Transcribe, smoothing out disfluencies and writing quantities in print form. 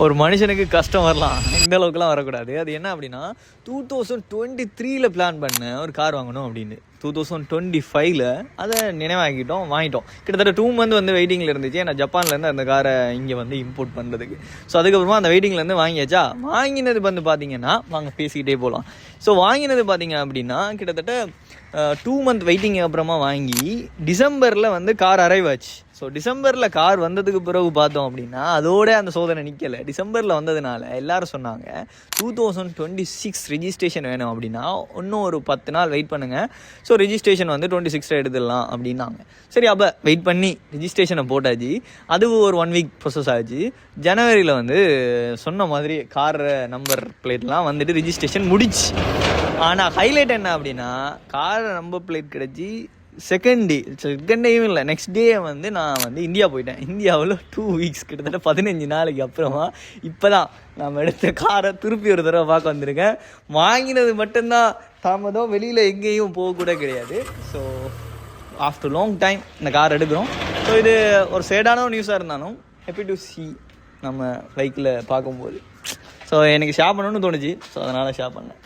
ஒரு மனுஷனுக்கு கஷ்டம் வரலாம், இந்த அளவுக்குலாம் வரக்கூடாது. அது என்ன அப்படின்னா 2023 பிளான் பண்ண ஒரு கார் வாங்கணும் அப்படின்னு 2025 அதை நினைவாக்கிட்டோம், வாங்கிட்டோம். கிட்டத்தட்ட 2 மந்த் வந்து வெயிட்டிங்கில் இருந்துச்சு. ஏன்னா ஜப்பான்லேருந்து அந்த காரை இங்கே வந்து இம்போர்ட் பண்ணுறதுக்கு. ஸோ அதுக்கப்புறமா அந்த வெயிட்டிங்லேருந்து வாங்கியாச்சா. வாங்கினது வந்து பார்த்தீங்கன்னா வாங்க பேசிக்கிட்டே போகலாம். ஸோ வாங்கினது பார்த்தீங்க அப்படின்னா கிட்டத்தட்ட 2 மந்த் வெயிட்டிங் அப்புறமா வாங்கி டிசம்பரில் வந்து கார் அரைவ் ஆச்சு. ஸோ டிசம்பரில் கார் வந்ததுக்கு பிறகு பார்த்தோம் அப்படின்னா அதோட அந்த சோதனை நிற்கலை. டிசம்பரில் வந்ததுனால எல்லாரும் சொன்னாங்க 2026 ரிஜிஸ்ட்ரேஷன் வேணும் அப்படின்னா இன்னும் ஒரு 10 நாள் வெயிட் பண்ணுங்கள். ஸோ ரிஜிஸ்ட்ரேஷன் வந்து 26 எடுத்துடலாம் அப்படின்னாங்க. சரி, அப்போ வெயிட் பண்ணி ரிஜிஸ்ட்ரேஷனை போட்டாச்சு. அது ஒரு 1 வீக் ப்ரொசஸ் ஆச்சு. ஜனவரியில் வந்து சொன்ன மாதிரி கார் நம்பர் பிளேட்லாம் வந்துட்டு ரிஜிஸ்ட்ரேஷன் முடிச்சு. ஆனால் ஹைலைட் என்ன அப்படின்னா கார் நம்பர் பிளேட் கிடச்சி செகண்ட் டேயும் இல்லை, நெக்ஸ்ட் டே வந்து நான் வந்து இந்தியா போயிட்டேன். இந்தியாவில் 2 வீக்ஸ் கிட்டத்தட்ட 15 நாளைக்கு அப்புறமா இப்போ தான் நம்ம எடுத்த காரை திருப்பி ஒரு தடவை பார்க்க வந்திருக்கேன். வாங்கினது மட்டும்தான் தாமதம், வெளியில் எங்கேயும் போகக்கூட கிடையாது. ஸோ ஆஃப்டர் லாங் டைம் இந்த கார் எடுக்கிறோம். ஸோ இது ஒரு சேடான நியூஸாக இருந்தாலும் ஹாப்பி டு சி நம்ம பைக்கில் பார்க்கும்போது. ஸோ எனக்கு ஷேர் பண்ணணும்னு தோணுச்சு. ஸோ அதனால் ஷேர் பண்ணேன்.